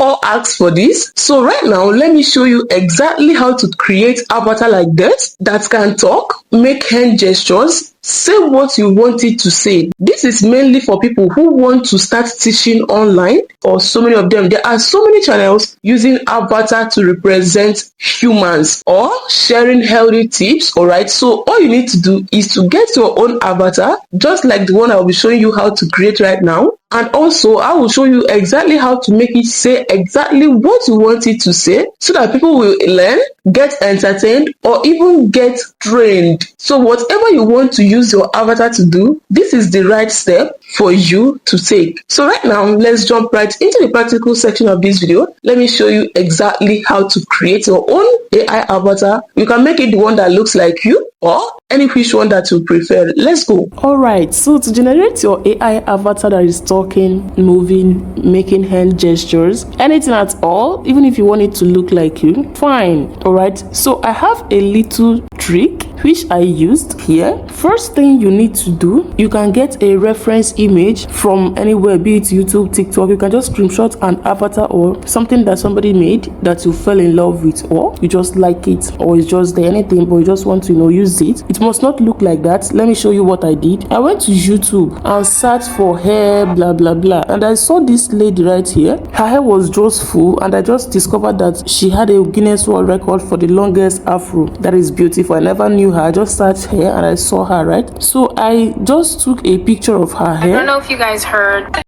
all ask for this. So right now, let me show you exactly how to create avatar like this that can talk, make hand gestures, say what you want it to say. This is mainly for people who want to start teaching online, or so many of them. There are so many channels using avatar to represent humans or sharing healthy tips. All right, so all you need to do is to get your own avatar, just like the one I will be showing you how to create right now. And also, I will show you exactly how to make it say exactly what you want it to say, so that people will learn, get entertained, or even get trained. So whatever you want to use your avatar to do, this is the right step for you to take. So right now, let's jump right into the practical section of this video. Let me show you exactly how to create your own AI avatar. You can make it the one that looks like you, or any which one that you prefer. Let's go. All right, so to generate your AI avatar that is talking, moving, making hand gestures, anything at all, even if you want it to look like you, fine. All right, so I have a little trick which I used here. First thing you need to do, you can get a reference image from anywhere, be it YouTube, TikTok. You can just screenshot an avatar or something that somebody made that you fell in love with, or you just like it, or it's just there, anything, but you just want to use it. It must not look like that. Let me show you what I did. I went to YouTube and searched for hair, blah blah blah, and I saw this lady right here. Her hair was just full, and I just discovered that she had a Guinness World Record for the longest afro. That is beautiful. I never knew her. I just searched hair and I saw her, right? So I just took a picture of her hair. I don't know if you guys heard.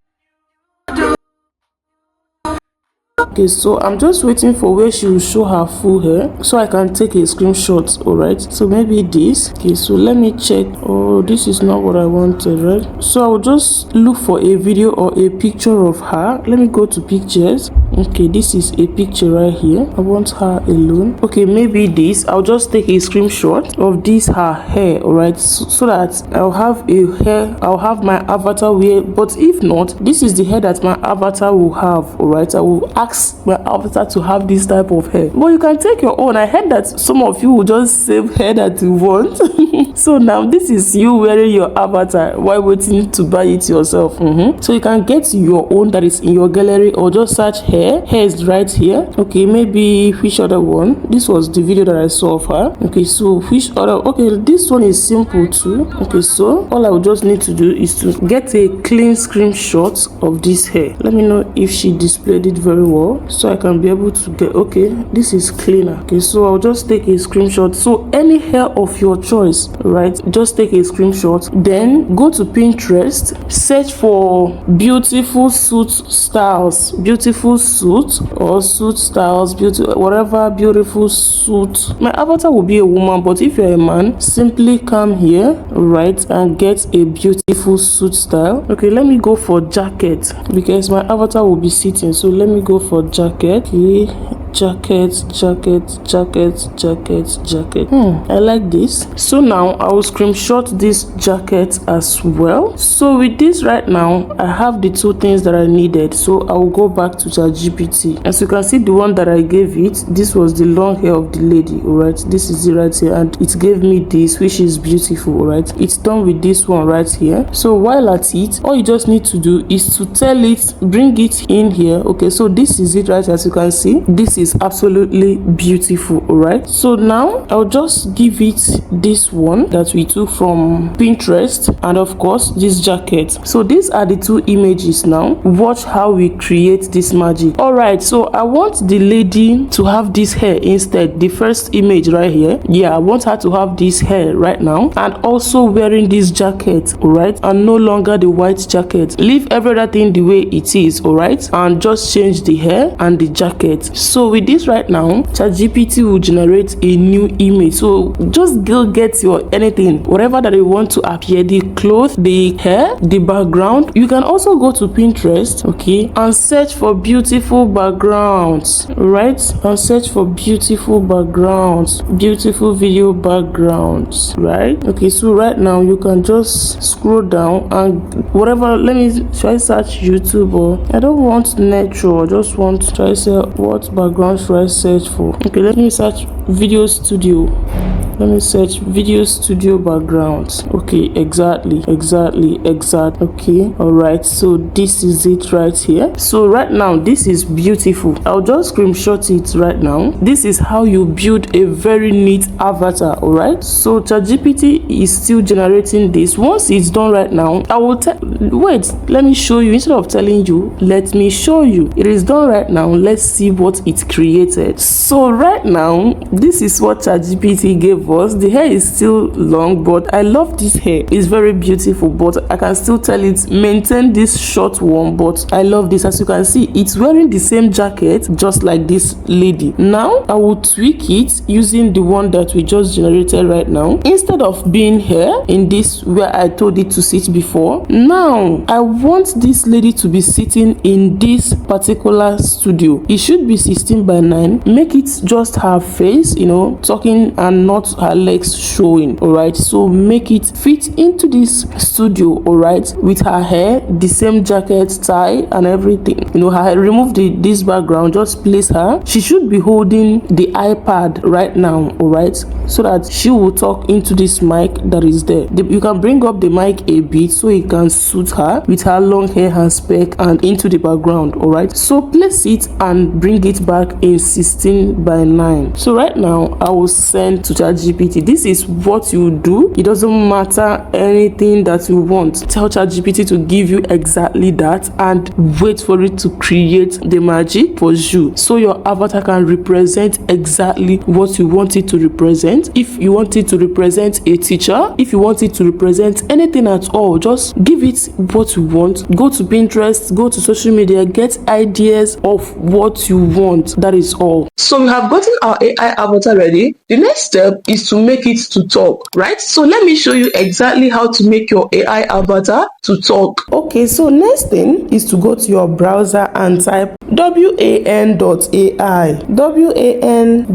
Okay, so I'm just waiting for where she will show her full hair so I can take a screenshot. All right, so maybe this. Okay, so let me check. Oh, this is not what I wanted, right? So I will just look for a video or a picture of her. Let me go to pictures. Okay, this is a picture right here. I want her alone. Okay, maybe this. I'll just take a screenshot of this her hair. All right, so that I'll have a hair. I'll have my avatar wear. But if not, this is the hair that my avatar will have. All right, I will ask my avatar to have this type of hair. But you can take your own. I heard that some of you will just save hair that you want. So now this is you wearing your avatar while waiting to buy it yourself. So you can get your own that is in your gallery, or just search hair. Hair is right here. Okay, maybe which other one? This was the video that I saw of her. Okay, so which other? Okay, this one is simple too. Okay, so all I would just need to do is to get a clean screenshot of this hair. Let me know if she displayed it very well, so I can be able to get. Okay, this is cleaner. Okay, so I'll just take a screenshot. So any hair of your choice, right? Just take a screenshot, then go to Pinterest, search for beautiful suit styles, beautiful suit or suit styles, whatever beautiful suit. My avatar will be a woman, but if you're a man, simply come here, right, and get a beautiful suit style. Okay, let me go for jacket because my avatar will be sitting, so let me go for jacket. Okay, jacket. I like this. So now I will screenshot this jacket as well. So with this right now, I have the two things that I needed. So I will go back to ChatGPT. As you can see, the one that I gave it, this was the long hair of the lady. All right, this is it right here, and it gave me this, which is beautiful. All right, it's done with this one right here. So while at it, all you just need to do is to tell it, bring it in here. Okay, so this is it right. As you can see, this is absolutely beautiful. All right, so now I'll just give it this one that we took from Pinterest, and of course this jacket. So these are the two images. Now watch how we create this magic. All right, so I want the lady to have this hair instead. The first image right here, yeah, I want her to have this hair right now, and also wearing this jacket. All right, and no longer the white jacket. Leave everything the way it is. All right, and just change the hair and the jacket. So with this right now, ChatGPT will generate a new image. So just go get your anything, whatever that you want to appear, the clothes, the hair, the background. You can also go to Pinterest, okay, and search for beautiful backgrounds, right? And search for beautiful backgrounds, beautiful video backgrounds, right? Okay, so right now you can just scroll down and whatever. Let me try search YouTube, or I don't want nature, I just want to try say what background should I search for. Okay, let me search video studio. Let me search video studio backgrounds. Okay, exactly. Okay, all right, so this is it right here. So right now, this is beautiful. I'll just screenshot it right now. This is how you build a very neat avatar. All right, so ChatGPT is still generating this. Once it's done right now, I will wait, let me show you. Instead of telling you, let me show you. It is done right now. Let's see what it created. So right now, this is what ChatGPT gave us. The hair is still long, but I love this hair. It's very beautiful, but I can still tell it maintain this short one. But I love this. As you can see, it's wearing the same jacket just like this lady. Now I will tweak it using the one that we just generated right now. Instead of being here in this where I told it to sit before, now I want this lady to be sitting in this particular studio. It should be 16:9. Make it just her face, talking, and not her legs showing. All right, so make it fit into this studio. All right, with her hair, the same jacket, tie, and everything. Her hair, remove this background, just place her. She should be holding the iPad right now. All right, so that she will talk into this mic that is there. You can bring up the mic a bit so it can suit her with her long hair and spec and into the background. All right, so place it and bring it back in 16:9. So right now I will send to ChatGPT. This is what you do. It doesn't matter anything that you want. Tell ChatGPT to give you exactly that and wait for it to create the magic for you, so your avatar can represent exactly what you want it to represent. If you want it to represent a teacher, if you want it to represent anything at all, just give it what you want. Go to Pinterest, go to social media, get ideas of what you want. That is all. So we have gotten our AI avatar ready. The next step is to make it to talk, right? So let me show you exactly how to make your AI avatar to talk. Okay, so next thing is to go to your browser and type WAN.ai. WAN.ai.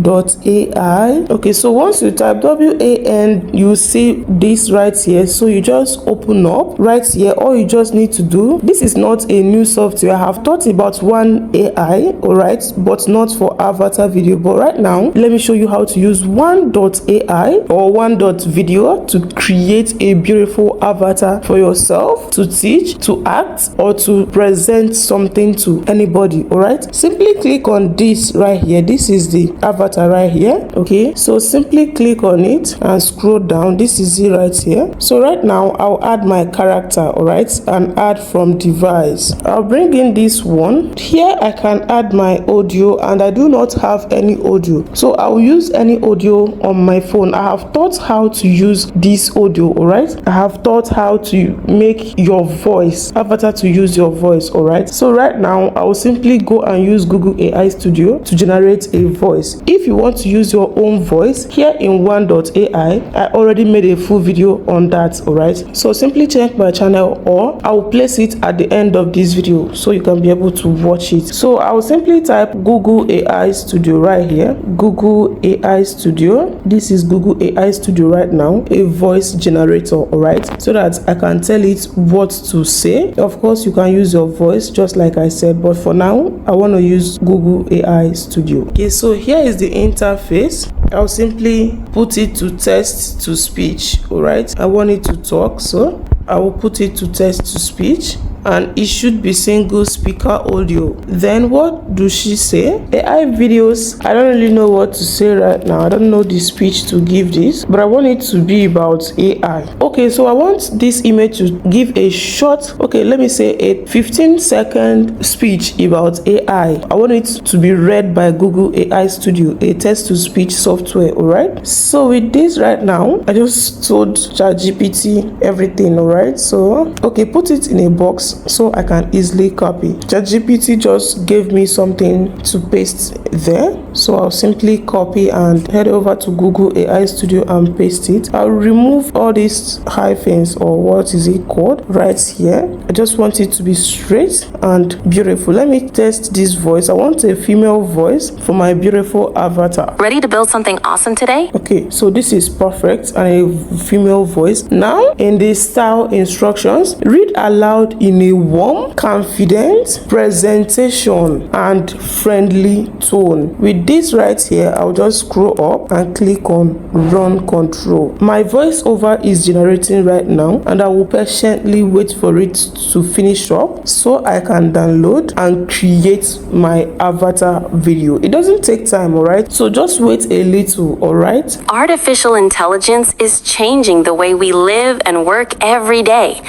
Okay, so once you type WAN, you see this right here. So you just open up right here. All you just need to do, this is not a new software. I have thought about one AI, all right, but not for avatar video. But right now, let me show you how to use one.ai or one.video to create a beautiful avatar for yourself, to teach, to act, or to present something to anybody. All right, simply click on this right here. This is the avatar right here. Okay, so simply click on it and scroll down. This is it right here. So right now I'll add my character, all right, and add from device. I'll bring in this one here. I can add my audio, and I do not have any audio, so I will use any audio on my phone. I have taught how to use this audio. All right, I have taught how to make your voice avatar to use your voice. All right, so right now I will simply go and use Google AI Studio to generate a voice. If you want to use your own voice, here in one.ai, I already made a full video on that. All right, so simply check my channel, or I will place it at the end of this video so you can be able to watch it. So I will simply type Google AI Studio right here. Google AI Studio. This is Google AI Studio right now, a voice generator. All right, so that I can tell it what to say. Of course, you can use your voice just like I said, but for now I want to use Google AI Studio. Okay, so here is the interface. I'll simply put it to text to speech. All right, I want it to talk, so I will put it to text to speech, and it should be single speaker audio. Then what does she say? AI videos, I don't really know what to say right now. I don't know the speech to give this, but I want it to be about AI. Okay, so I want this image to give a short, okay, let me say a 15-second speech about AI. I want it to be read by Google AI Studio, a text to speech software. All right, so with this right now, I just told ChatGPT everything. All right, so okay, put it in a box so I can easily copy. ChatGPT just gave me something to paste there, so I'll simply copy and head over to Google AI Studio and paste it. I'll remove all these hyphens, or what is it called, right here. I just want it to be straight and beautiful. Let me test this voice. I want a female voice for my beautiful avatar. Ready to build something awesome today? Okay, so this is perfect, and a female voice. Now in the style instructions, read aloud in in a warm, confident presentation and friendly tone. With this right here, I'll just scroll up and click on run control. My voiceover is generating right now, and I will patiently wait for it to finish up so I can download and create my avatar video. It doesn't take time, all right? So just wait a little, all right? Artificial intelligence is changing the way we live and work every day.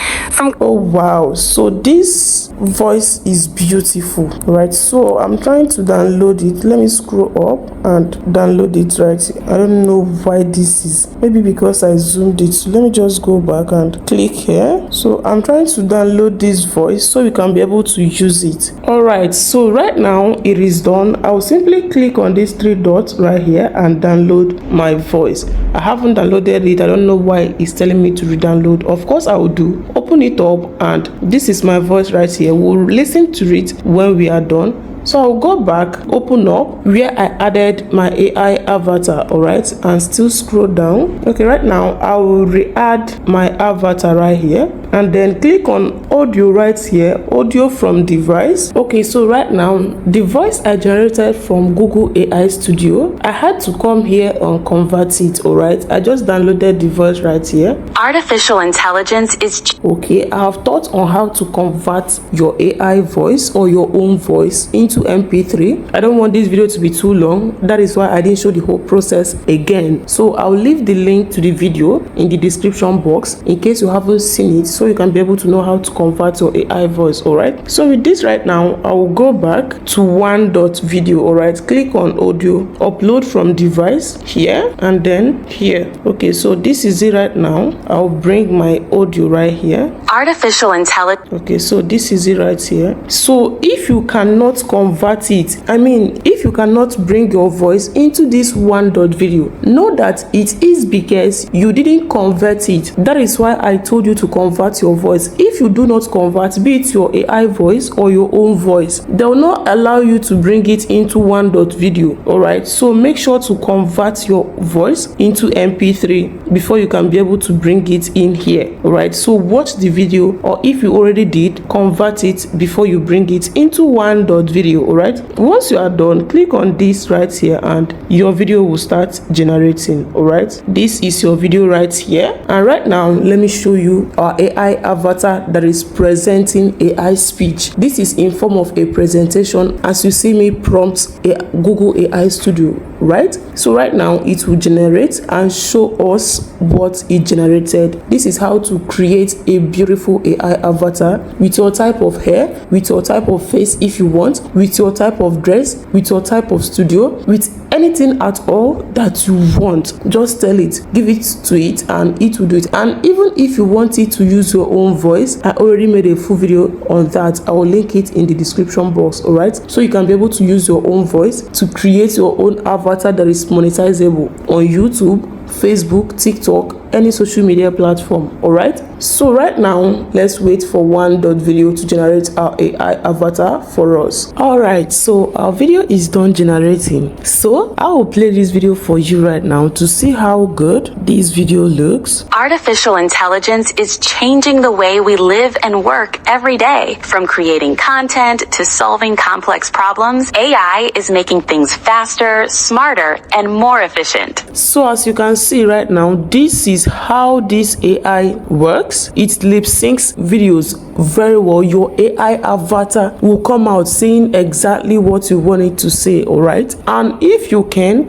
Oh wow, so this voice is beautiful, right? So I'm trying to download it. Let me scroll up and download it right here. I don't know why this is, maybe because I zoomed it. So let me just go back and click here. So I'm trying to download this voice so we can be able to use it. All right, so right now it is done. I'll simply click on these three dots right here and download my voice. I haven't downloaded it. I don't know why it's telling me to re-download. Of course I will do. Open it up, and this is my voice right here. We'll listen to it when we are done. So I'll go back, open up where I added my AI avatar, all right, and still scroll down. Okay, right now I will re-add my avatar right here, and then click on audio right here, audio from device. Okay, so right now the voice I generated from Google AI Studio, I had to come here and convert it, all right. I just downloaded the voice right here. Artificial intelligence is okay. I have taught on how to convert your AI voice or your own voice into MP3. I don't want this video to be too long. That is why I didn't show the whole process again. So I'll leave the link to the video in the description box in case you haven't seen it, so you can be able to know how to convert your AI voice, all right? So with this right now, I will go back to one.video, all right? Click on audio, upload from device here, and then here. Okay, so this is it right now. I'll bring my audio right here. artificial intelligence. Okay, so this is it right here. So if you cannot convert it, if you cannot bring your voice into this one.video, know that it is because you didn't convert it. That is why I told you to convert your voice. If you do not convert, be it your AI voice or your own voice, they will not allow you to bring it into one.video. All right, so make sure to convert your voice into MP3 before you can be able to bring it in here. All right, so watch the video, or if you already did, convert it before you bring it into one.video. All right, once you are done, click on this right here and your video will start generating. All right, this is your video right here, and right now let me show you our AI avatar that is presenting AI speech. This is in form of a presentation, as you see me prompt a Google AI Studio, right? So right now it will generate and show us what it generated. This is how to create a beautiful AI avatar with your type of hair, with your type of face if you want, with your type of dress, with your type of studio, with anything at all that you want. Just tell it, give it to it, and it will do it. And even if you want it to use your own voice, I already made a full video on that. I will link it in the description box. All right, so you can be able to use your own voice to create your own avatar that is monetizable on YouTube, Facebook, TikTok, any social media platform. All right, so right now let's wait for one.video to generate our AI avatar for us. All right, so our video is done generating, so I will play this video for you right now to see how good this video looks. Artificial intelligence is changing the way we live and work every day. From creating content to solving complex problems, AI is making things faster, smarter, and more efficient. So as you can see right now, this is how this AI works. It lip syncs videos very well. Your AI avatar will come out saying exactly what you want it to say. All right, and if you can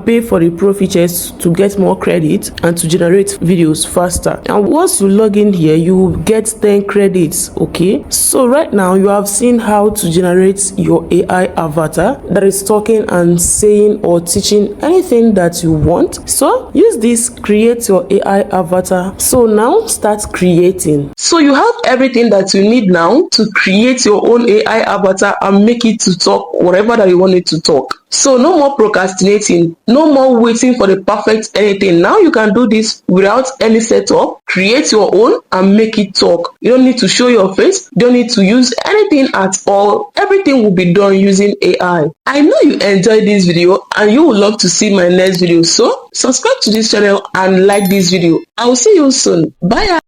pay for the pro features to get more credit and to generate videos faster. And once you log in here, you will get 10 credits. Okay, so right now you have seen how to generate your AI avatar that is talking and saying or teaching anything that you want. So use this, create your AI avatar. So now start creating. So you have everything that you need now to create your own AI avatar and make it to talk whatever that you want it to talk. So no more procrastinating, no more waiting for the perfect anything. Now you can do this without any setup. Create your own and make it talk. You don't need to show your face, you don't need to use anything at all. Everything will be done using AI. I know you enjoyed this video and you would love to see my next video, so subscribe to this channel and like this video. I will see you soon. Bye.